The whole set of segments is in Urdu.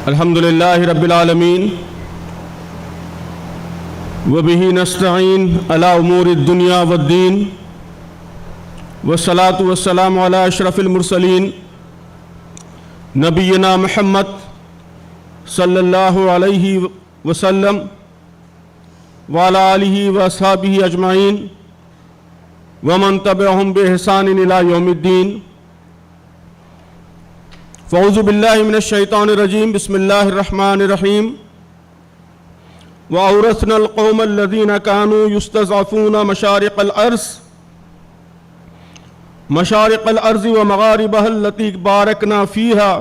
الحمدللہ رب العالمین وبہ نستعین علی امور الدنیا والدین والصلاة والسلام علی اشرف المرسلین نبینا محمد صلی اللہ علیہ وسلم وعلی آلہ واصحابہ اجمعین ومن تبعہم بإحسان الی یوم الدین. فاعوذ باللہ من الشیطان الرجیم. بسم اللہ الرحمن الرحیم. وَأَوْرَثْنَا الْقَوْمَ الَّذِينَ كَانُوا يُسْتَضْعَفُونَ مَشَارِقَ الْأَرْضِ وَمَغَارِبَهَا الَّتِي بَارَكْنَا فِيهَا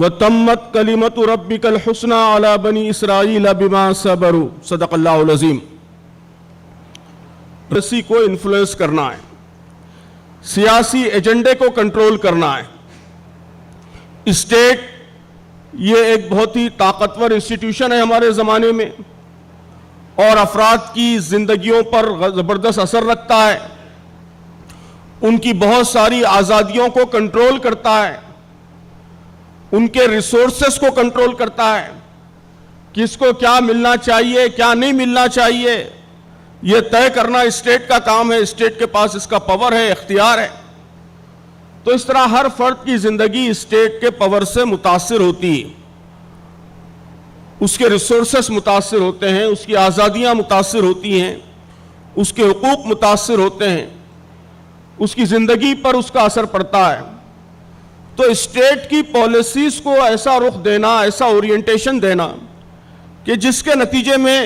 وَتَمَّتْ كَلِمَةُ رَبِّكَ الْحُسْنَى عَلَى بَنِي إِسْرَائِيلَ بِمَا صَبَرُوا. صدق اللہ العظیم. رسی کو انفلوئنس کرنا ہے، سیاسی ایجنڈے کو کنٹرول کرنا ہے. اسٹیٹ یہ ایک بہت ہی طاقتور انسٹیٹیوشن ہے ہمارے زمانے میں، اور افراد کی زندگیوں پر زبردست اثر رکھتا ہے. ان کی بہت ساری آزادیوں کو کنٹرول کرتا ہے، ان کے ریسورسز کو کنٹرول کرتا ہے. کس کو کیا ملنا چاہیے، کیا نہیں ملنا چاہیے، یہ طے کرنا اسٹیٹ کا کام ہے. اسٹیٹ کے پاس اس کا پاور ہے، اختیار ہے. تو اس طرح ہر فرد کی زندگی اسٹیٹ کے پاور سے متاثر ہوتی ہے. اس کے ریسورسز متاثر ہوتے ہیں، اس کی آزادیاں متاثر ہوتی ہیں، اس کے حقوق متاثر ہوتے ہیں، اس کی زندگی پر اس کا اثر پڑتا ہے. تو اسٹیٹ کی پالیسیز کو ایسا رخ دینا، ایسا اورینٹیشن دینا کہ جس کے نتیجے میں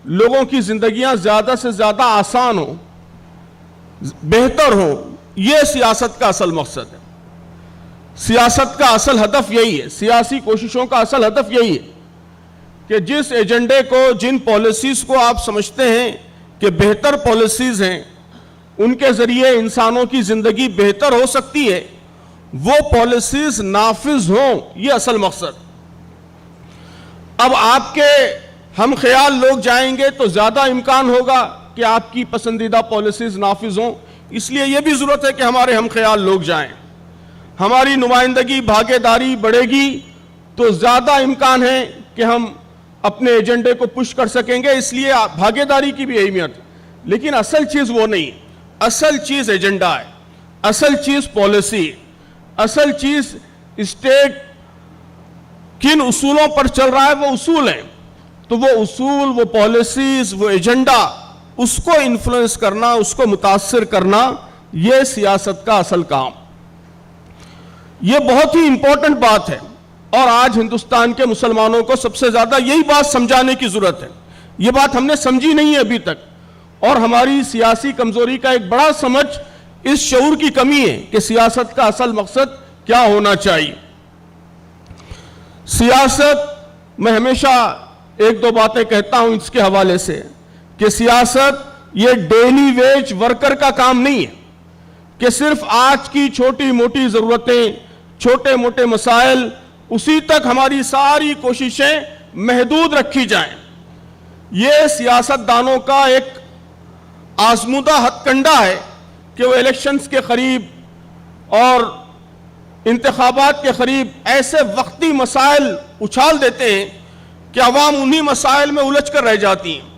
لوگوں کی زندگیاں زیادہ سے زیادہ آسان ہوں، بہتر ہوں، یہ سیاست کا اصل مقصد ہے. سیاست کا اصل ہدف یہی ہے، سیاسی کوششوں کا اصل ہدف یہی ہے کہ جس ایجنڈے کو، جن پالیسیز کو آپ سمجھتے ہیں کہ بہتر پالیسیز ہیں، ان کے ذریعے انسانوں کی زندگی بہتر ہو سکتی ہے، وہ پالیسیز نافذ ہوں. یہ اصل مقصد. اب آپ کے ہم خیال لوگ جائیں گے تو زیادہ امکان ہوگا کہ آپ کی پسندیدہ پالیسیز نافذ ہوں. اس لیے یہ بھی ضرورت ہے کہ ہمارے ہم خیال لوگ جائیں. ہماری نمائندگی، بھاگے داری بڑھے گی تو زیادہ امکان ہے کہ ہم اپنے ایجنڈے کو پش کر سکیں گے. اس لیے بھاگے داری کی بھی اہمیت. لیکن اصل چیز وہ نہیں. اصل چیز ایجنڈا ہے، اصل چیز پالیسی، اصل چیز اسٹیٹ کن اصولوں پر چل رہا ہے، وہ اصول ہیں. تو وہ اصول، وہ پالیسیز، وہ ایجنڈا، اس کو انفلوئنس کرنا، اس کو متاثر کرنا، یہ سیاست کا اصل کام. یہ بہت ہی امپورٹنٹ بات ہے، اور آج ہندوستان کے مسلمانوں کو سب سے زیادہ یہی بات سمجھانے کی ضرورت ہے. یہ بات ہم نے سمجھی نہیں ہے ابھی تک، اور ہماری سیاسی کمزوری کا ایک بڑا سمجھ اس شعور کی کمی ہے کہ سیاست کا اصل مقصد کیا ہونا چاہیے. سیاست، میں ہمیشہ ایک دو باتیں کہتا ہوں اس کے حوالے سے کہ سیاست یہ ڈیلی ویج ورکر کا کام نہیں ہے کہ صرف آج کی چھوٹی موٹی ضرورتیں، چھوٹے موٹے مسائل، اسی تک ہماری ساری کوششیں محدود رکھی جائیں. یہ سیاست دانوں کا ایک آزمودہ ہتھ کنڈا ہے کہ وہ الیکشنز کے قریب اور انتخابات کے قریب ایسے وقتی مسائل اچھال دیتے ہیں کہ عوام انہی مسائل میں الجھ کر رہ جاتی ہیں،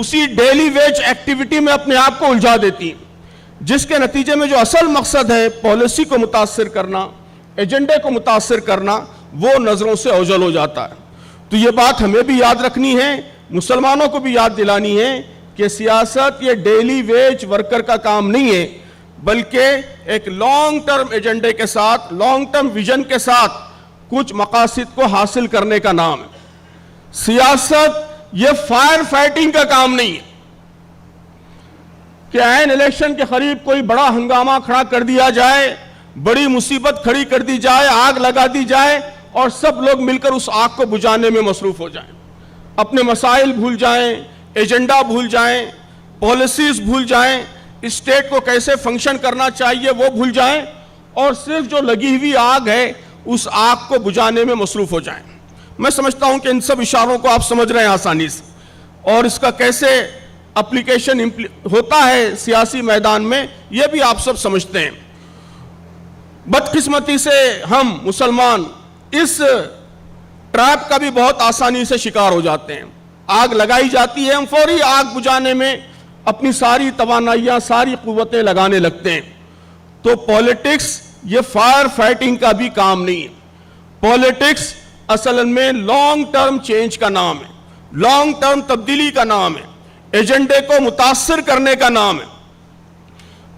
اسی ڈیلی ویج ایکٹیویٹی میں اپنے آپ کو الجھا دیتی ہیں، جس کے نتیجے میں جو اصل مقصد ہے پالیسی کو متاثر کرنا، ایجنڈے کو متاثر کرنا، وہ نظروں سے اوجھل ہو جاتا ہے. تو یہ بات ہمیں بھی یاد رکھنی ہے، مسلمانوں کو بھی یاد دلانی ہے کہ سیاست یہ ڈیلی ویج ورکر کا کام نہیں ہے، بلکہ ایک لانگ ٹرم ایجنڈے کے ساتھ، لانگ ٹرم ویژن کے ساتھ کچھ مقاصد کو حاصل کرنے کا نام ہے. سیاست یہ فائر فائٹنگ کا کام نہیں ہے کہ عین الیکشن کے قریب کوئی بڑا ہنگامہ کھڑا کر دیا جائے، بڑی مصیبت کھڑی کر دی جائے، آگ لگا دی جائے، اور سب لوگ مل کر اس آگ کو بجھانے میں مصروف ہو جائیں، اپنے مسائل بھول جائیں، ایجنڈا بھول جائیں، پالیسیز بھول جائیں، اسٹیٹ کو کیسے فنکشن کرنا چاہیے وہ بھول جائیں، اور صرف جو لگی ہوئی آگ ہے اس آگ کو بجھانے میں مصروف ہو جائیں. میں سمجھتا ہوں کہ ان سب اشاروں کو آپ سمجھ رہے ہیں آسانی سے، اور اس کا کیسے اپلیکیشن ہوتا ہے سیاسی میدان میں یہ بھی آپ سب سمجھتے ہیں. بدقسمتی سے ہم مسلمان اس ٹریپ کا بھی بہت آسانی سے شکار ہو جاتے ہیں. آگ لگائی جاتی ہے, ہم فوری آگ بجھانے میں اپنی ساری توانائیاں, ساری قوتیں لگانے لگتے ہیں. تو پالیٹکس یہ فائر فائٹنگ کا بھی کام نہیں ہے. پالیٹکس اصل میں لانگ ٹرم چینج کا نام ہے, لانگ ٹرم تبدیلی کا نام ہے, ایجنڈے کو متاثر کرنے کا نام ہے.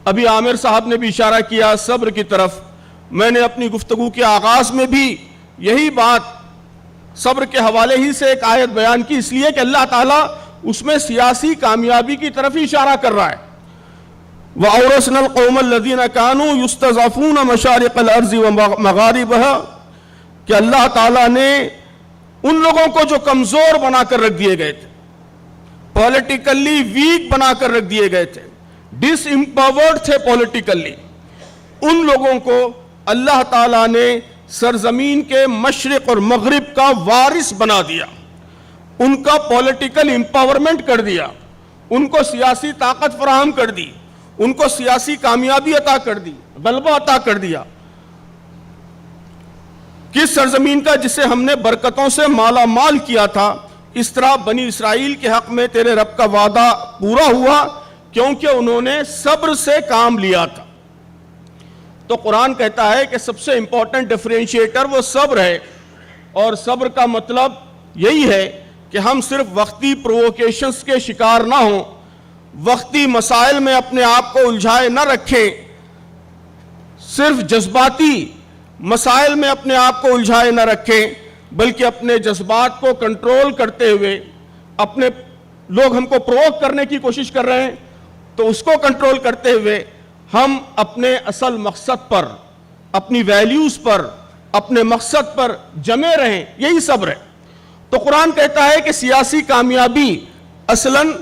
ابھی عامر صاحب نے بھی اشارہ کیا صبر کی طرف. میں نے اپنی گفتگو کے آغاز میں بھی یہی بات صبر کے حوالے ہی سے ایک آیت بیان کی, اس لیے کہ اللہ تعالیٰ اس میں سیاسی کامیابی کی طرف ہی اشارہ کر رہا ہے. وَأَوْرَثْنَا الْقَوْمَ الَّذِينَ كَانُوا يُسْتَضْعَفُونَ مَشَارِقَ الْأَرْضِ وَمَغَارِبَهَا, کہ اللہ تعالیٰ نے ان لوگوں کو جو کمزور بنا کر رکھ دیے گئے تھے, پولیٹیکلی ویک بنا کر رکھ دیے گئے تھے, ڈس امپاورڈ تھے پولیٹیکلی, ان لوگوں کو اللہ تعالیٰ نے سرزمین کے مشرق اور مغرب کا وارث بنا دیا, ان کا پولیٹیکل امپاورمنٹ کر دیا, ان کو سیاسی طاقت فراہم کر دی, ان کو سیاسی کامیابی عطا کر دی, غلبہ عطا کر دیا. کس سرزمین کا جسے ہم نے برکتوں سے مالا مال کیا تھا, اس طرح بنی اسرائیل کے حق میں تیرے رب کا وعدہ پورا ہوا کیونکہ انہوں نے صبر سے کام لیا تھا. تو قرآن کہتا ہے کہ سب سے امپورٹنٹ ڈیفرینشیٹر وہ صبر ہے, اور صبر کا مطلب یہی ہے کہ ہم صرف وقتی پرووکیشنز کے شکار نہ ہوں, وقتی مسائل میں اپنے آپ کو الجھائے نہ رکھیں, صرف جذباتی مسائل میں اپنے آپ کو الجھائے نہ رکھیں, بلکہ اپنے جذبات کو کنٹرول کرتے ہوئے, اپنے لوگ ہم کو پرووک کرنے کی کوشش کر رہے ہیں تو اس کو کنٹرول کرتے ہوئے ہم اپنے اصل مقصد پر, اپنی ویلیوز پر, اپنے مقصد پر جمے رہیں, یہی صبر ہے. تو قرآن کہتا ہے کہ سیاسی کامیابی اصلاً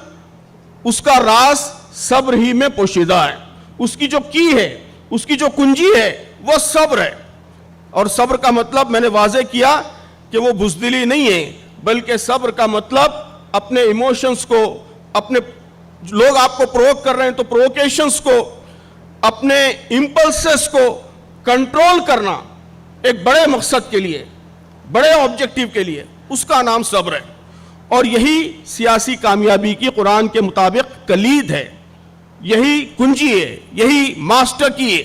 اس کا راز صبر ہی میں پوشیدہ ہے, اس کی جو کی ہے, اس کی جو کنجی ہے وہ صبر ہے. اور صبر کا مطلب میں نے واضح کیا کہ وہ بزدلی نہیں ہے, بلکہ صبر کا مطلب اپنے ایموشنز کو, اپنے لوگ آپ کو پرووک کر رہے ہیں تو پرووکیشنز کو, اپنے امپلسز کو کنٹرول کرنا ایک بڑے مقصد کے لیے, بڑے آبجیکٹیو کے لیے, اس کا نام صبر ہے. اور یہی سیاسی کامیابی کی قرآن کے مطابق کلید ہے, یہی کنجی ہے, یہی ماسٹر کی ہے.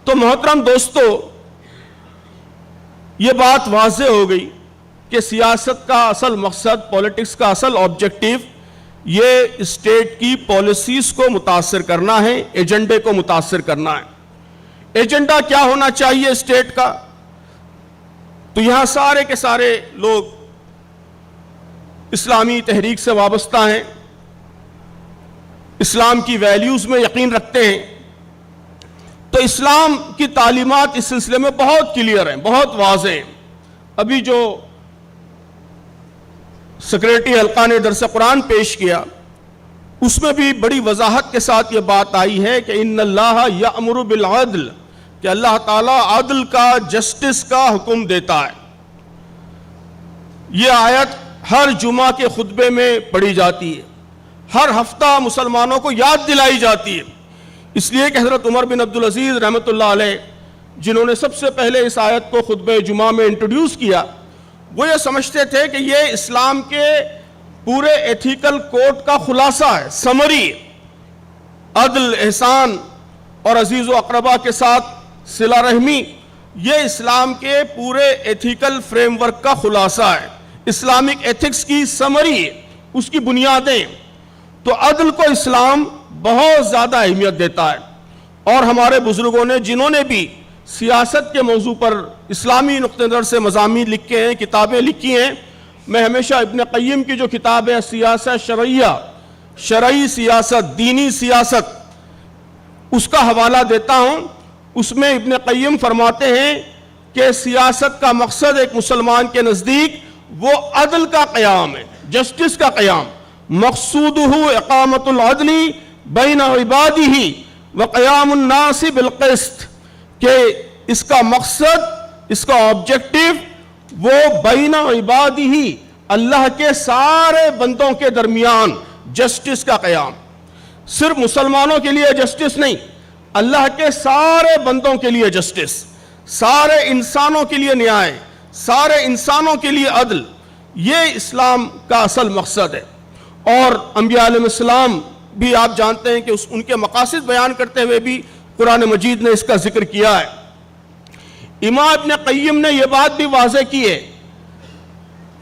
تو محترم دوستو, یہ بات واضح ہو گئی کہ سیاست کا اصل مقصد, پولیٹکس کا اصل آبجیکٹیو یہ اسٹیٹ کی پالیسیز کو متاثر کرنا ہے, ایجنڈے کو متاثر کرنا ہے. ایجنڈا کیا ہونا چاہیے اسٹیٹ کا؟ تو یہاں سارے کے سارے لوگ اسلامی تحریک سے وابستہ ہیں, اسلام کی ویلیوز میں یقین رکھتے ہیں. تو اسلام کی تعلیمات اس سلسلے میں بہت کلیئر ہیں, بہت واضح ہیں. ابھی جو سیکریٹری حلقہ نے درس قرآن پیش کیا اس میں بھی بڑی وضاحت کے ساتھ یہ بات آئی ہے کہ ان اللہ یأمر بالعدل, کہ اللہ تعالیٰ عدل کا, جسٹس کا حکم دیتا ہے. یہ آیت ہر جمعہ کے خطبے میں پڑھی جاتی ہے, ہر ہفتہ مسلمانوں کو یاد دلائی جاتی ہے, اس لیے کہ حضرت عمر بن عبدالعزیز رحمۃ اللہ علیہ جنہوں نے سب سے پہلے اس آیت کو خطبہ جمعہ میں انٹروڈیوس کیا, وہ یہ سمجھتے تھے کہ یہ اسلام کے پورے ایتھیکل کوڈ کا خلاصہ ہے, سمری. عدل, احسان اور عزیز و اقربا کے ساتھ صلہ رحمی, یہ اسلام کے پورے ایتھیکل فریم ورک کا خلاصہ ہے, اسلامک ایتھکس کی سمری ہے, اس کی بنیادیں. تو عدل کو اسلام بہت زیادہ اہمیت دیتا ہے. اور ہمارے بزرگوں نے جنہوں نے بھی سیاست کے موضوع پر اسلامی نقطہ نظر سے مضامین لکھے ہیں, کتابیں لکھی ہیں, میں ہمیشہ ابن قیم کی جو کتاب ہے سیاست شرعیہ, شرعی سیاست, دینی سیاست, اس کا حوالہ دیتا ہوں. اس میں ابن قیم فرماتے ہیں کہ سیاست کا مقصد ایک مسلمان کے نزدیک وہ عدل کا قیام ہے, جسٹس کا قیام. مقصودہ اقامت العدل بین عبادہ وقیام الناس بالقسط, کہ اس کا مقصد, اس کا آبجیکٹیو وہ بین عبادہ, اللہ کے سارے بندوں کے درمیان جسٹس کا قیام. صرف مسلمانوں کے لیے جسٹس نہیں, اللہ کے سارے بندوں کے لیے جسٹس, سارے انسانوں کے لیے نیائے، سارے انسانوں کے لیے عدل، یہ اسلام کا اصل مقصد ہے۔ اور انبیاء علیہ السلام بھی آپ جانتے ہیں کہ ان کے مقاصد بیان کرتے ہوئے بھی قرآن مجید نے اس کا ذکر کیا ہے۔ امام ابن قیم نے یہ بات بھی واضح کی ہے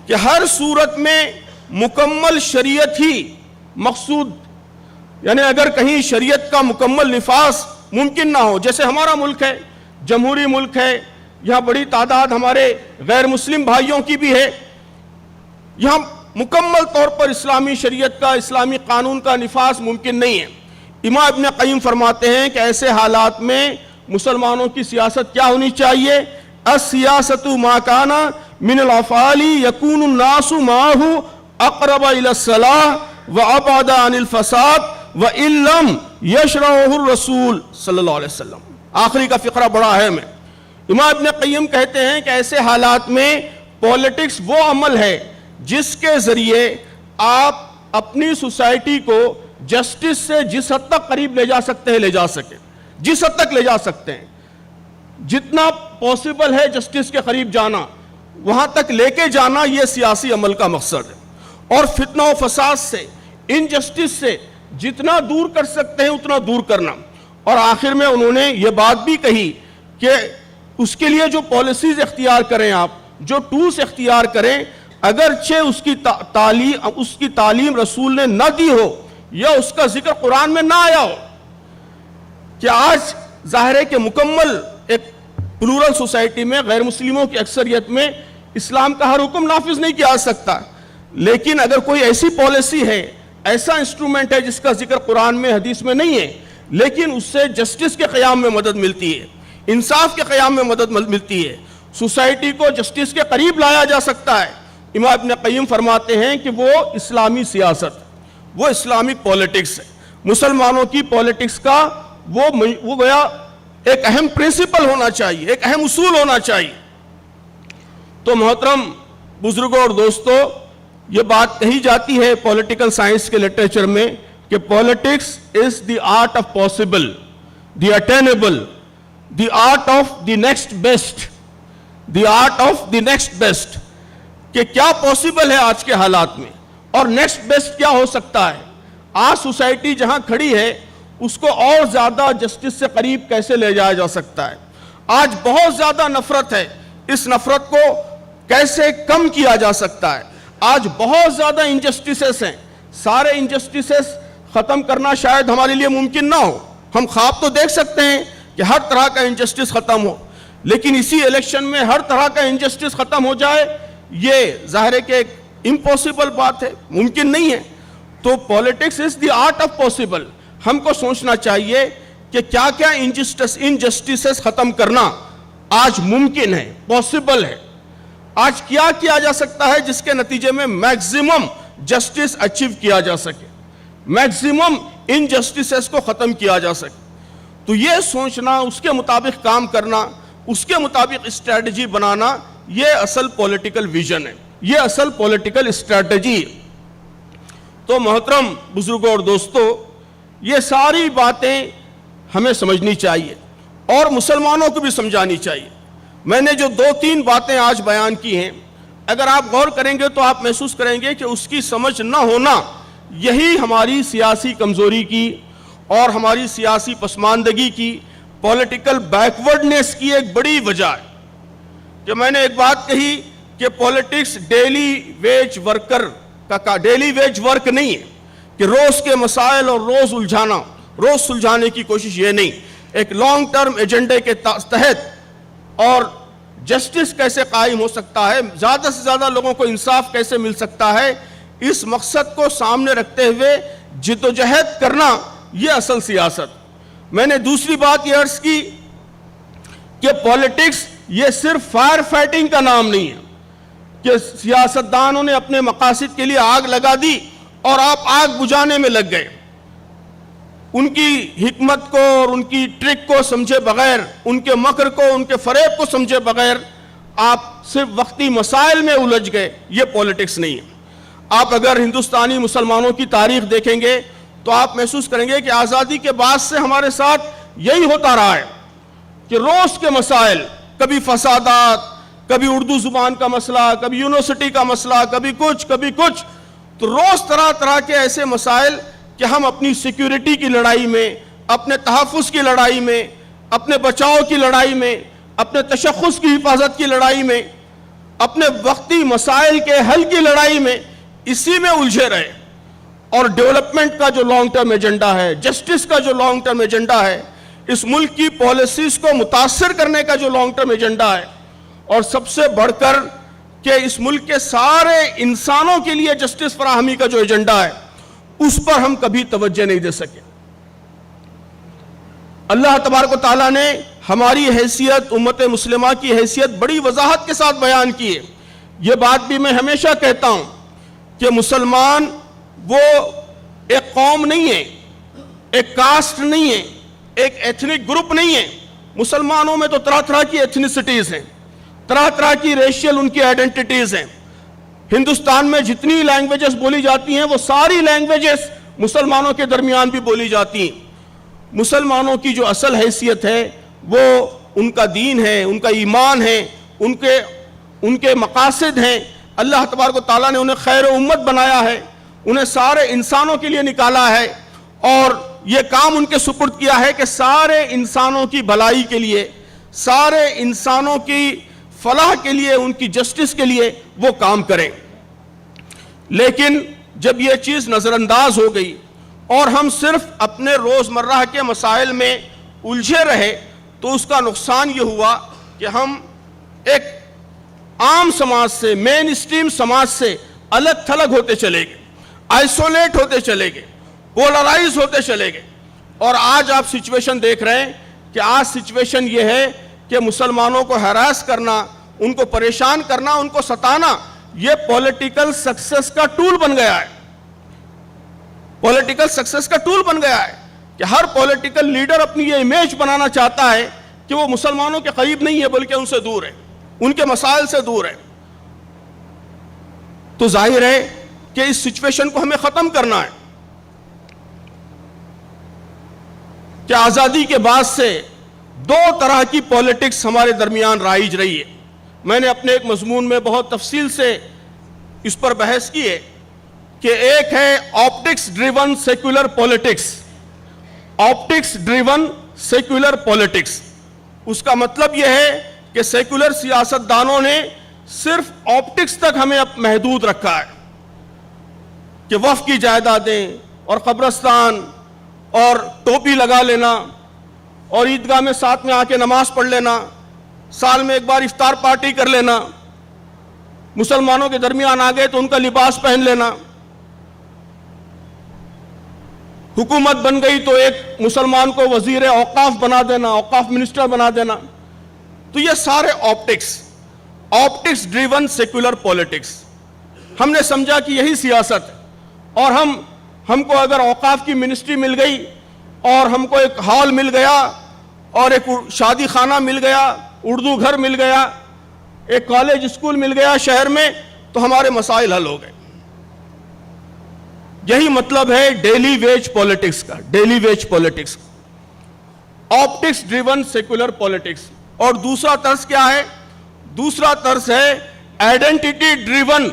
کہ ہر صورت میں مکمل شریعت ہی مقصود، یعنی اگر کہیں شریعت کا مکمل نفاذ ممکن نہ ہو، جیسے ہمارا ملک ہے، جمہوری ملک ہے، یہاں بڑی تعداد ہمارے غیر مسلم بھائیوں کی بھی ہے، یہاں مکمل طور پر اسلامی شریعت کا، اسلامی قانون کا نفاذ ممکن نہیں ہے۔ امام ابن قیم فرماتے ہیں کہ ایسے حالات میں مسلمانوں کی سیاست کیا ہونی چاہیے؟ السیاست ما کان من الافعال یکون الناس معه اقرب الى الصلاح وابعد عن الفساد وان لم یشرعه الرسول صلی اللہ علیہ وسلم۔ آخری کا فقرہ بڑا اہم ہے۔ امام ابن قیم کہتے ہیں کہ ایسے حالات میں پولیٹکس وہ عمل ہے جس کے ذریعے آپ اپنی سوسائٹی کو جسٹس سے جس حد تک قریب لے جا سکتے ہیں، لے جا سکیں، جس حد تک لے جا سکتے ہیں، جتنا پاسبل ہے جسٹس کے قریب جانا، وہاں تک لے کے جانا، یہ سیاسی عمل کا مقصد ہے۔ اور فتنہ و فساد سے، انجسٹس سے جتنا دور کر سکتے ہیں اتنا دور کرنا۔ اور آخر میں انہوں نے یہ بات بھی کہی کہ اس کے لیے جو پالیسیز اختیار کریں، آپ جو ٹولز اختیار کریں، اگرچہ اس کی تعلیم رسول نے نہ دی ہو یا اس کا ذکر قرآن میں نہ آیا ہو، کہ آج ظاہر ہے کہ مکمل ایک پلورل سوسائٹی میں غیر مسلموں کی اکثریت میں اسلام کا ہر حکم نافذ نہیں کیا جا سکتا، لیکن اگر کوئی ایسی پالیسی ہے، ایسا انسٹرومنٹ ہے جس کا ذکر قرآن میں، حدیث میں نہیں ہے، لیکن اس سے جسٹس کے قیام میں مدد ملتی ہے، انصاف کے قیام میں مدد ملتی ہے، سوسائٹی کو جسٹس کے قریب لایا جا سکتا ہے، امام ابن قیم فرماتے ہیں کہ وہ اسلامی سیاست، وہ اسلامک پولیٹکس ہے۔ مسلمانوں کی پولیٹکس کا وہ گویا ایک اہم پرنسپل ہونا چاہیے، ایک اہم اصول ہونا چاہیے۔ تو محترم بزرگوں اور دوستو، یہ بات کہی جاتی ہے پولیٹیکل سائنس کے لٹریچر میں کہ politics is the art of possible, the attainable, the art of the next best, the art of the next best, کہ کیا پاسبل ہے آج کے حالات میں اور نیکسٹ بیسٹ کیا ہو سکتا ہے۔ آج سوسائٹی جہاں کھڑی ہے اس کو اور زیادہ جسٹس سے قریب کیسے لے جایا جا سکتا ہے۔ آج بہت زیادہ نفرت ہے، اس نفرت کو کیسے کم کیا جا سکتا ہے۔ آج بہت زیادہ انجسٹسز ہیں، سارے انجسٹسز ختم کرنا شاید ہمارے لیے ممکن نہ ہو، ہم خواب تو دیکھ سکتے ہیں کہ ہر طرح کا انجسٹس ختم ہو، لیکن اسی الیکشن میں ہر طرح کا انجسٹس ختم ہو جائے، یہ ظاہر ہے کہ ایک امپاسبل بات ہے، ممکن نہیں ہے۔ تو politics is the art of possible. ہم کو سوچنا چاہیے کہ کیا کیا انجسٹسز ختم کرنا آج ممکن ہے، پاسبل ہے۔ آج کیا کیا جا سکتا ہے جس کے نتیجے میں میکسیمم جسٹس اچیو کیا جا سکے، میکسیمم انجسٹسز کو ختم کیا جا سکے۔ تو یہ سوچنا، اس کے مطابق کام کرنا، اس کے مطابق اسٹریٹجی بنانا، یہ اصل پولیٹیکل ویژن ہے، یہ اصل پولیٹیکل اسٹریٹجی ہے۔ تو محترم بزرگوں اور دوستو، یہ ساری باتیں ہمیں سمجھنی چاہیے اور مسلمانوں کو بھی سمجھانی چاہیے۔ میں نے جو 2-3 باتیں آج بیان کی ہیں، اگر آپ غور کریں گے تو آپ محسوس کریں گے کہ اس کی سمجھ نہ ہونا یہی ہماری سیاسی کمزوری کی اور ہماری سیاسی پسماندگی کی، پولیٹیکل بیکورڈنیس کی ایک بڑی وجہ ہے۔ کہ میں نے ایک بات کہی کہ پولیٹکس ڈیلی ویج ورک نہیں ہے، کہ روز کے مسائل اور روز سلجھانے کی کوشش، یہ نہیں، ایک لانگ ٹرم ایجنڈے کے تحت اور جسٹس کیسے قائم ہو سکتا ہے، زیادہ سے زیادہ لوگوں کو انصاف کیسے مل سکتا ہے، اس مقصد کو سامنے رکھتے ہوئے جدوجہد کرنا، یہ اصل سیاست۔ میں نے دوسری بات یہ عرض کی کہ پولیٹکس یہ صرف فائر فائٹنگ کا نام نہیں ہے، کہ سیاستدانوں نے اپنے مقاصد کے لیے آگ لگا دی اور آپ آگ بجھانے میں لگ گئے، ان کی حکمت کو اور ان کی ٹرک کو سمجھے بغیر، ان کے مکر کو، ان کے فریب کو سمجھے بغیر آپ صرف وقتی مسائل میں الجھ گئے، یہ پولیٹکس نہیں ہے۔ آپ اگر ہندوستانی مسلمانوں کی تاریخ دیکھیں گے تو آپ محسوس کریں گے کہ آزادی کے بعد سے ہمارے ساتھ یہی ہوتا رہا ہے کہ روز کے مسائل، کبھی فسادات، کبھی اردو زبان کا مسئلہ، کبھی یونیورسٹی کا مسئلہ، کبھی کچھ. تو روز طرح طرح کے ایسے مسائل کہ ہم اپنی سیکیورٹی کی لڑائی میں، اپنے تحفظ کی لڑائی میں، اپنے بچاؤ کی لڑائی میں، اپنے تشخص کی حفاظت کی لڑائی میں، اپنے وقتی مسائل کے حل کی لڑائی میں اسی میں الجھے رہے. اور ڈیولپمنٹ کا جو لانگ ٹرم ایجنڈا ہے، جسٹس کا جو لانگ ٹرم ایجنڈا ہے، اس ملک کی پالیسیز کو متاثر کرنے کا جو لانگ ٹرم ایجنڈا ہے، اور سب سے بڑھ کر کہ اس ملک کے سارے انسانوں کے لیے جسٹس فراہمی کا جو ایجنڈا ہے، اس پر ہم کبھی توجہ نہیں دے سکے. اللہ تبارک و تعالیٰ نے ہماری حیثیت، امت مسلمہ کی حیثیت بڑی وضاحت کے ساتھ بیان کی ہے. یہ بات بھی میں ہمیشہ کہتا ہوں کہ مسلمان وہ ایک قوم نہیں ہے، ایک کاسٹ نہیں ہے، ایک ایتھنک گروپ نہیں ہے. مسلمانوں میں تو طرح طرح کی ایتھنیسٹیز ہیں، طرح طرح کی ریشیل ان کی آئیڈینٹیٹیز ہیں. ہندوستان میں جتنی لینگویجز بولی جاتی ہیں وہ ساری لینگویجز مسلمانوں کے درمیان بھی بولی جاتی ہیں. مسلمانوں کی جو اصل حیثیت ہے وہ ان کا دین ہے، ان کا ایمان ہے، ان کے مقاصد ہیں. اللہ تبارک و تعالیٰ نے انہیں خیر امت بنایا ہے، انہیں سارے انسانوں کے لیے نکالا ہے، اور یہ کام ان کے سپرد کیا ہے کہ سارے انسانوں کی بھلائی کے لیے، سارے انسانوں کی فلاح کے لیے، ان کی جسٹس کے لیے وہ کام کریں. لیکن جب یہ چیز نظر انداز ہو گئی اور ہم صرف اپنے روزمرہ کے مسائل میں الجھے رہے تو اس کا نقصان یہ ہوا کہ ہم ایک عام سماج سے، مین اسٹریم سماج سے الگ تھلگ ہوتے چلے گئے، آئسولیٹ ہوتے چلے گئے، پولرائز ہوتے چلے گئے. اور آج آپ سچویشن دیکھ رہے ہیں کہ آج سچویشن یہ ہے کہ مسلمانوں کو ہراس کرنا، ان کو پریشان کرنا، ان کو ستانا، یہ پولیٹیکل سکسس کا ٹول بن گیا ہے. پولیٹیکل سکسس کا ٹول بن گیا ہے کہ ہر پولیٹیکل لیڈر اپنی یہ امیج بنانا چاہتا ہے کہ وہ مسلمانوں کے قریب نہیں ہے بلکہ ان سے دور ہے، ان کے مسائل سے دور ہے. تو ظاہر ہے کہ اس سچویشن کو ہمیں ختم کرنا ہے. کہ آزادی کے بعد سے دو طرح کی پولیٹکس ہمارے درمیان رائج رہی ہے. میں نے اپنے ایک مضمون میں بہت تفصیل سے اس پر بحث کی ہے کہ ایک ہے optics driven secular politics. Optics driven secular politics, اس کا مطلب یہ ہے کہ سیکولر سیاستدانوں نے صرف آپٹکس تک ہمیں محدود رکھا ہے کہ وقف کی جائیدادیں اور قبرستان اور ٹوپی لگا لینا اور عیدگاہ میں ساتھ میں آ کے نماز پڑھ لینا، سال میں ایک بار افطار پارٹی کر لینا، مسلمانوں کے درمیان آ گئے تو ان کا لباس پہن لینا، حکومت بن گئی تو ایک مسلمان کو وزیر اوقاف بنا دینا، اوقاف منسٹر بنا دینا. تو یہ سارے آپٹکس ڈریون سیکولر پولیٹکس. ہم نے سمجھا کہ یہی سیاست ہے، اور ہم کو اگر اوقاف کی منسٹری مل گئی اور ہم کو ایک ہال مل گیا اور ایک شادی خانہ مل گیا، اردو گھر مل گیا، ایک کالج اسکول مل گیا شہر میں، تو ہمارے مسائل حل ہو گئے. یہی مطلب ہے ڈیلی ویج پولیٹکس کا، daily veg politics, optics driven secular politics. اور دوسرا طرز کیا ہے؟ دوسرا طرز ہے identity driven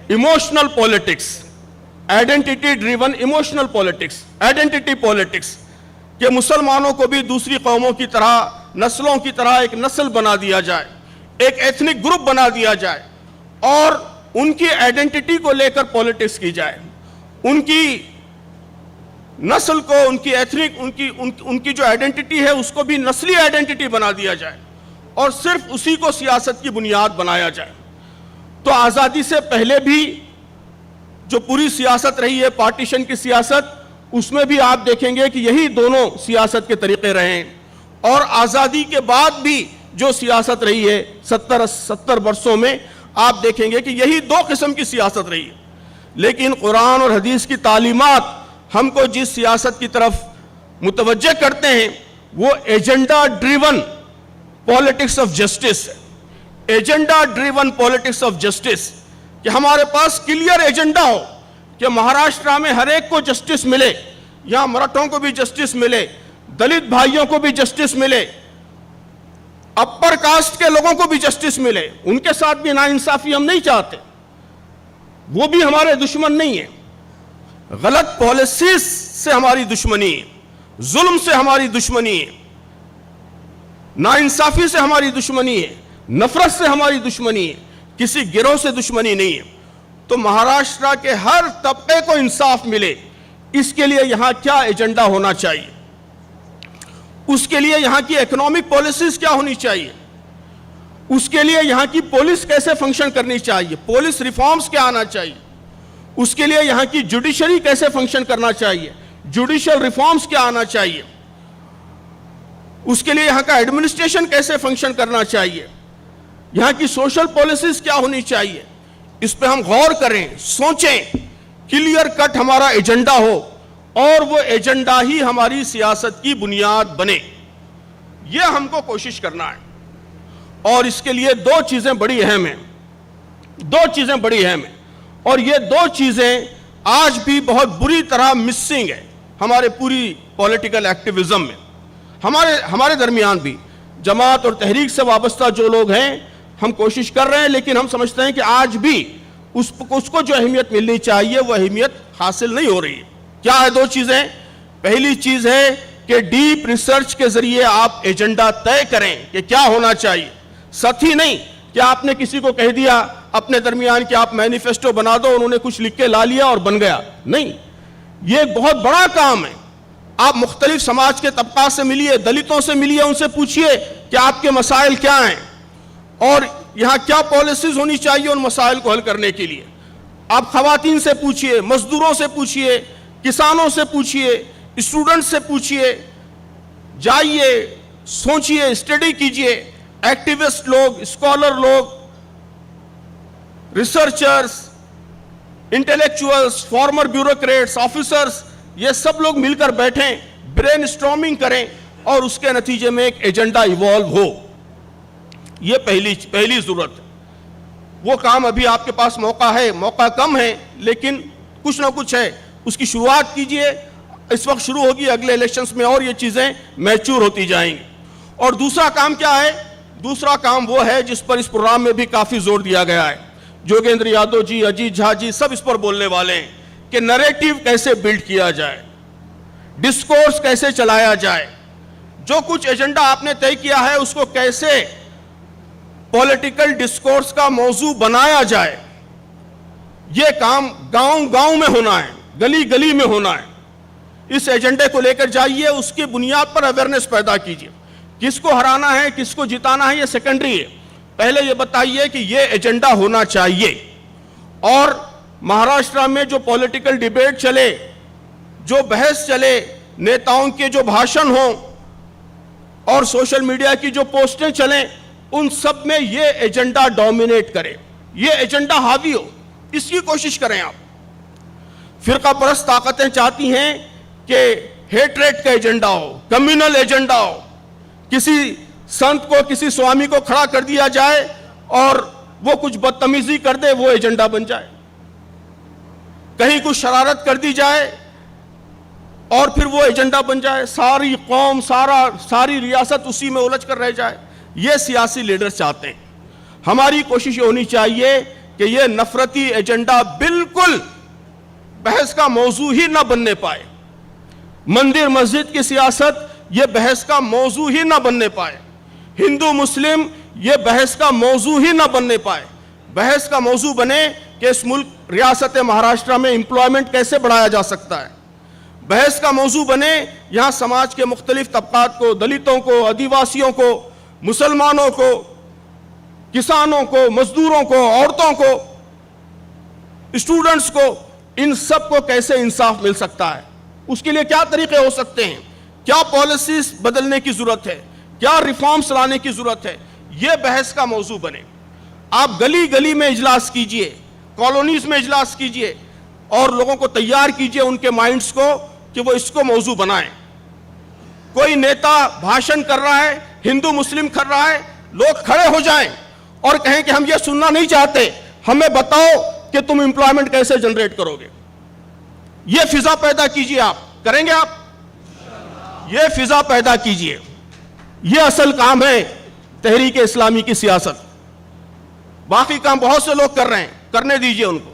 emotional politics. Identity driven emotional politics, identity politics, کہ مسلمانوں کو بھی دوسری قوموں کی طرح، نسلوں کی طرح ایک نسل بنا دیا جائے، ایک ایتھنک گروپ بنا دیا جائے، اور ان کی آئیڈینٹی کو لے کر پولیٹکس کی جائے. ان کی نسل کو، ان کی ایتھنک، ان کی جو آئیڈینٹی ہے اس کو بھی نسلی آئیڈینٹی بنا دیا جائے، اور صرف اسی کو سیاست کی بنیاد بنایا جائے. تو آزادی سے پہلے بھی جو پوری سیاست رہی ہے، پارٹیشن کی سیاست، اس میں بھی آپ دیکھیں گے کہ یہی دونوں سیاست کے طریقے رہے ہیں. اور آزادی کے بعد بھی جو سیاست رہی ہے 70 برسوں میں، آپ دیکھیں گے کہ یہی دو قسم کی سیاست رہی ہے. لیکن قرآن اور حدیث کی تعلیمات ہم کو جس سیاست کی طرف متوجہ کرتے ہیں وہ agenda driven politics of justice ہے. Agenda driven politics of justice, کہ ہمارے پاس کلیئر ایجنڈا ہو کہ مہاراشٹرا میں ہر ایک کو جسٹس ملے، یہاں مراٹھوں کو بھی جسٹس ملے، دلت بھائیوں کو بھی جسٹس ملے، اپر کاسٹ کے لوگوں کو بھی جسٹس ملے, ان کے ساتھ بھی ناانصافی ہم نہیں چاہتے, وہ بھی ہمارے دشمن نہیں ہیں. غلط پالیسیز سے ہماری دشمنی ہے, ظلم سے ہماری دشمنی ہے, ناانصافی سے ہماری دشمنی ہے, نفرت سے ہماری دشمنی ہے, کسی گروہ سے دشمنی نہیں ہے. تو مہاراشٹر کے ہر طبقے کو انصاف ملے, اس کے لیے یہاں کیا ایجنڈا ہونا چاہیے, اس کے لیے یہاں کی اکنامک پالیسیز کیا ہونی چاہیے, اس کے لیے یہاں کی پولیس کیسے فنکشن کرنی چاہیے, پولیس ریفارمز کیا آنا چاہیے, اس کے لیے یہاں کی جوڈیشری کیسے فنکشن کرنا چاہیے, جوڈیشل ریفارمز کیا آنا چاہیے, اس کے لیے یہاں کا ایڈمنسٹریشن کیسے فنکشن کرنا چاہیے, یہاں کی سوشل پالیسیز کیا ہونی چاہیے. اس پہ ہم غور کریں, سوچیں, کلیئر کٹ ہمارا ایجنڈا ہو اور وہ ایجنڈا ہی ہماری سیاست کی بنیاد بنے. یہ ہم کو کوشش کرنا ہے, اور اس کے لیے دو چیزیں بڑی اہم ہیں, اور یہ دو چیزیں آج بھی بہت بری طرح مسنگ ہے ہمارے پوری پولیٹیکل ایکٹیویزم میں. ہمارے درمیان بھی جماعت اور تحریک سے وابستہ جو لوگ ہیں, ہم کوشش کر رہے ہیں, لیکن ہم سمجھتے ہیں کہ آج بھی اس کو جو اہمیت ملنی چاہیے وہ اہمیت حاصل نہیں ہو رہی ہے. کیا ہے دو چیزیں؟ پہلی چیز ہے کہ ڈیپ ریسرچ کے ذریعے آپ ایجنڈا طے کریں کہ کیا ہونا چاہیے. ساتھی نہیں کہ آپ نے کسی کو کہہ دیا اپنے درمیان کہ آپ مینیفیسٹو بنا دو, انہوں نے کچھ لکھ کے لا لیا اور بن گیا. نہیں, یہ ایک بہت بڑا کام ہے. آپ مختلف سماج کے طبقات سے ملیے, دلتوں سے ملیے, ان سے پوچھئے کہ آپ کے مسائل کیا ہیں اور یہاں کیا پالیسیز ہونی چاہیے ان مسائل کو حل کرنے کے لیے. آپ خواتین سے پوچھئے, مزدوروں سے پوچھئے, کسانوں سے پوچھئے, اسٹوڈنٹ سے پوچھئے, جائیے, سوچئے, اسٹڈی کیجئے. ایکٹیوسٹ لوگ, اسکالر لوگ, researchers, intellectuals, farmer bureaucrats, officers, یہ سب لوگ مل کر بیٹھیں, برین اسٹارمنگ کریں اور اس کے نتیجے میں ایک ایجنڈا ایوالو ہو. یہ پہلی ضرورت ہے. وہ کام ابھی آپ کے پاس موقع ہے, موقع کم ہے, لیکن کچھ نہ کچھ ہے, اس کی شروعات کیجئے. اس وقت شروع ہوگی, اگلے الیکشنز میں اور یہ چیزیں میچور ہوتی جائیں گی. اور دوسرا کام کیا ہے؟ دوسرا کام وہ ہے جس پر اس پروگرام میں بھی کافی زور دیا گیا ہے. جوگیندر یادو جی, اجیت جھا جی سب اس پر بولنے والے ہیں کہ نیریٹو کیسے بلڈ کیا جائے, ڈسکورس کیسے چلایا جائے, جو کچھ ایجنڈا آپ نے طے کیا ہے اس کو کیسے پولیٹیکل ڈسکورس کا موضوع بنایا جائے. یہ کام گاؤں میں ہونا ہے, گلی گلی میں ہونا ہے. اس ایجنڈے کو لے کر جائیے, اس کی بنیاد پر اویئرنیس پیدا کیجیے. کس کو ہرانا ہے, کس کو جتانا ہے, یہ سیکنڈری ہے. پہلے یہ بتائیے کہ یہ ایجنڈا ہونا چاہیے. اور مہاراشٹر میں جو پولیٹیکل ڈیبیٹ چلے, جو بحث چلے, نیتاؤں کے جو بھاشن ہوں اور سوشل میڈیا کی جو پوسٹیں چلیں, ان سب میں یہ ایجنڈا ڈومینیٹ کرے, یہ ایجنڈا حاوی ہو. اس کی کوشش کریں آپ. فرقہ پرست طاقتیں چاہتی ہیں کہ ہیٹریٹ کا ایجنڈا ہو, کمیونل ایجنڈا ہو, کسی سنت کو, کسی سوامی کو کھڑا کر دیا جائے اور وہ کچھ بدتمیزی کر دے, وہ ایجنڈا بن جائے. کہیں کچھ شرارت کر دی جائے اور پھر وہ ایجنڈا بن جائے. ساری قوم, ساری ریاست اسی میں الجھ کر رہ جائے. یہ سیاسی لیڈر چاہتے ہیں. ہماری کوشش یہ ہونی چاہیے کہ یہ نفرتی ایجنڈا بالکل بحث کا موضوع ہی نہ بننے پائے. مندر مسجد کی سیاست یہ بحث کا موضوع ہی نہ بننے پائے. ہندو مسلم یہ بحث کا موضوع ہی نہ بننے پائے. بحث کا موضوع بنے کہ اس ملک ریاست مہاراشٹر میں امپلائمنٹ کیسے بڑھایا جا سکتا ہے. بحث کا موضوع بنے یہاں سماج کے مختلف طبقات کو, دلتوں کو, آدیواسیوں کو, مسلمانوں کو, کسانوں کو, مزدوروں کو, عورتوں کو, اسٹوڈنٹس کو, ان سب کو کیسے انصاف مل سکتا ہے. اس کے لیے کیا طریقے ہو سکتے ہیں, کیا پالیسیز بدلنے کی ضرورت ہے, کیا ریفارمز لانے کی ضرورت ہے, یہ بحث کا موضوع بنے. آپ گلی گلی میں اجلاس کیجئے, کالونیز میں اجلاس کیجئے اور لوگوں کو تیار کیجئے, ان کے مائنڈز کو, کہ وہ اس کو موضوع بنائیں. کوئی نیتا بھاشن کر رہا ہے, ہندو مسلم کر رہا ہے, لوگ کھڑے ہو جائیں اور کہیں کہ ہم یہ سننا نہیں چاہتے, ہمیں بتاؤ کہ تم امپلائمنٹ کیسے جنریٹ کرو گے. یہ فضا پیدا کیجئے. آپ کریں گے, آپ یہ فضا پیدا کیجئے. یہ اصل کام ہے تحریک اسلامی کی سیاست. باقی کام بہت سے لوگ کر رہے ہیں, کرنے دیجئے ان کو.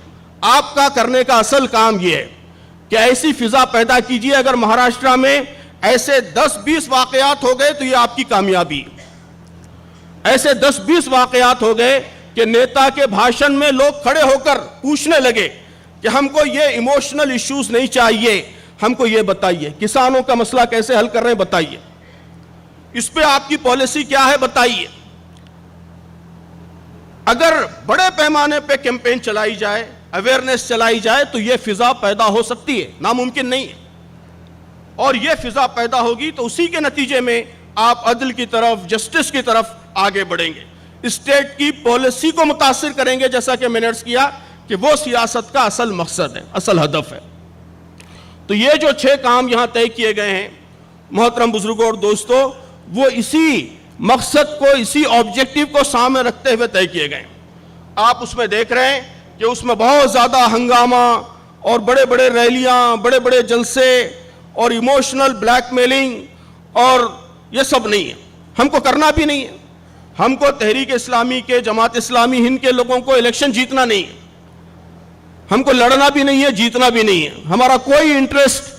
آپ کا کرنے کا اصل کام یہ ہے کہ ایسی فضا پیدا کیجئے. اگر مہاراشٹرا میں ایسے 10-20 واقعات ہو گئے تو یہ آپ کی کامیابی. ایسے 10-20 واقعات ہو گئے کہ نیتا کے بھاشن میں لوگ کھڑے ہو کر پوچھنے لگے کہ ہم کو یہ ایموشنل ایشوز نہیں چاہیے, ہم کو یہ بتائیے کسانوں کا مسئلہ کیسے حل کر رہے ہیں, بتائیے اس پہ آپ کی پالیسی کیا ہے, بتائیے. اگر بڑے پیمانے پہ کیمپین چلائی جائے, اویئرنیس چلائی جائے تو یہ فضا پیدا ہو سکتی ہے, ناممکن نہیں ہے. اور یہ فضا پیدا ہوگی تو اسی کے نتیجے میں آپ عدل کی طرف, جسٹس کی طرف آگے بڑھیں گے, اسٹیٹ کی پالیسی کو متاثر کریں گے, جیسا کہ میں نے عرض کیا کہ وہ سیاست کا اصل مقصد ہے, اصل ہدف ہے. تو یہ جو 6 کام یہاں طے کیے گئے ہیں محترم بزرگوں اور دوستوں, وہ اسی مقصد کو, اسی آبجیکٹیو کو سامنے رکھتے ہوئے طے کیے گئے ہیں. آپ اس میں دیکھ رہے ہیں کہ اس میں بہت زیادہ ہنگامہ اور بڑے بڑے ریلیاں, بڑے بڑے جلسے اور ایموشنل بلیک میلنگ اور یہ سب نہیں ہے. ہم کو کرنا بھی نہیں ہے. ہم کو تحریک اسلامی کے, جماعت اسلامی ہند کے لوگوں کو الیکشن جیتنا نہیں ہے. ہم کو لڑنا بھی نہیں ہے, جیتنا بھی نہیں ہے. ہمارا کوئی انٹرسٹ,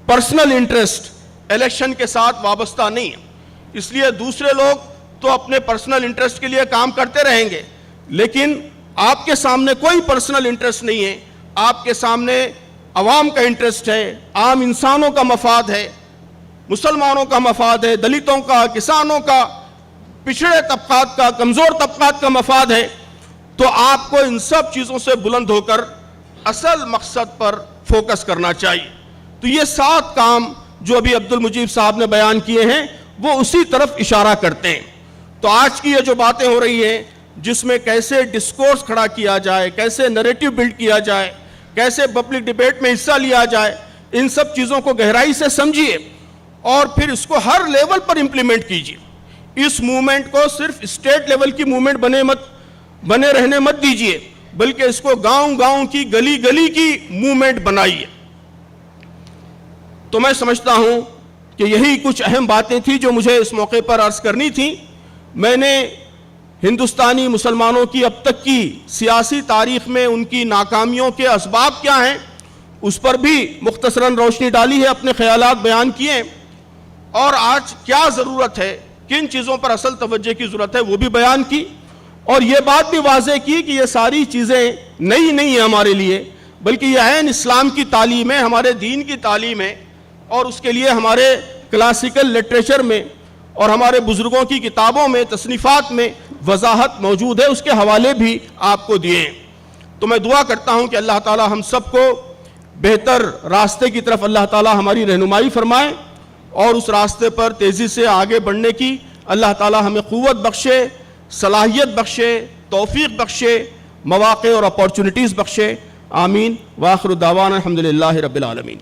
پرسنل انٹرسٹ الیکشن کے ساتھ وابستہ نہیں ہے. اس لیے دوسرے لوگ تو اپنے پرسنل انٹرسٹ کے لیے کام کرتے رہیں گے, لیکن آپ کے سامنے کوئی پرسنل انٹرسٹ نہیں ہے. آپ کے سامنے عوام کا انٹرسٹ ہے, عام انسانوں کا مفاد ہے, مسلمانوں کا مفاد ہے, دلتوں کا, کسانوں کا, پچھڑے طبقات کا, کمزور طبقات کا مفاد ہے. تو آپ کو ان سب چیزوں سے بلند ہو کر اصل مقصد پر فوکس کرنا چاہیے. تو یہ 7 کام جو ابھی عبد المجید صاحب نے بیان کیے ہیں وہ اسی طرف اشارہ کرتے ہیں. تو آج کی یہ جو باتیں ہو رہی ہیں جس میں کیسے ڈسکورس کھڑا کیا جائے, کیسے نیریٹو بلڈ کیا جائے, کیسے پبلک ڈیبیٹ میں حصہ لیا جائے, ان سب چیزوں کو گہرائی سے سمجھیے اور پھر اس کو ہر لیول پر امپلیمنٹ کیجیے. اس موومنٹ کو صرف اسٹیٹ لیول کی موومنٹ بنے رہنے مت دیجیے, بلکہ اس کو گاؤں گاؤں کی, گلی گلی کی موومنٹ بنائیے. تو میں سمجھتا ہوں کہ یہی کچھ اہم باتیں تھیں جو مجھے اس موقع پر عرض کرنی تھی. میں نے ہندوستانی مسلمانوں کی اب تک کی سیاسی تاریخ میں ان کی ناکامیوں کے اسباب کیا ہیں اس پر بھی مختصراً روشنی ڈالی ہے, اپنے خیالات بیان کیے, اور آج کیا ضرورت ہے, کن چیزوں پر اصل توجہ کی ضرورت ہے وہ بھی بیان کی, اور یہ بات بھی واضح کی کہ یہ ساری چیزیں نئی نہیں ہیں ہمارے لیے, بلکہ یہ عین اسلام کی تعلیم ہے, ہمارے دین کی تعلیم ہے, اور اس کے لیے ہمارے کلاسیکل لٹریچر میں اور ہمارے بزرگوں کی کتابوں میں, تصنیفات میں وضاحت موجود ہے. اس کے حوالے بھی آپ کو دیے ہیں. تو میں دعا کرتا ہوں کہ اللہ تعالی ہم سب کو بہتر راستے کی طرف اللہ تعالی ہماری رہنمائی فرمائے, اور اس راستے پر تیزی سے آگے بڑھنے کی اللہ تعالی ہمیں قوت بخشے, صلاحیت بخشے, توفیق بخشے, مواقع اور اپارچونٹیز بخشے. آمین. وآخر دعوانا الحمدللہ رب العالمین.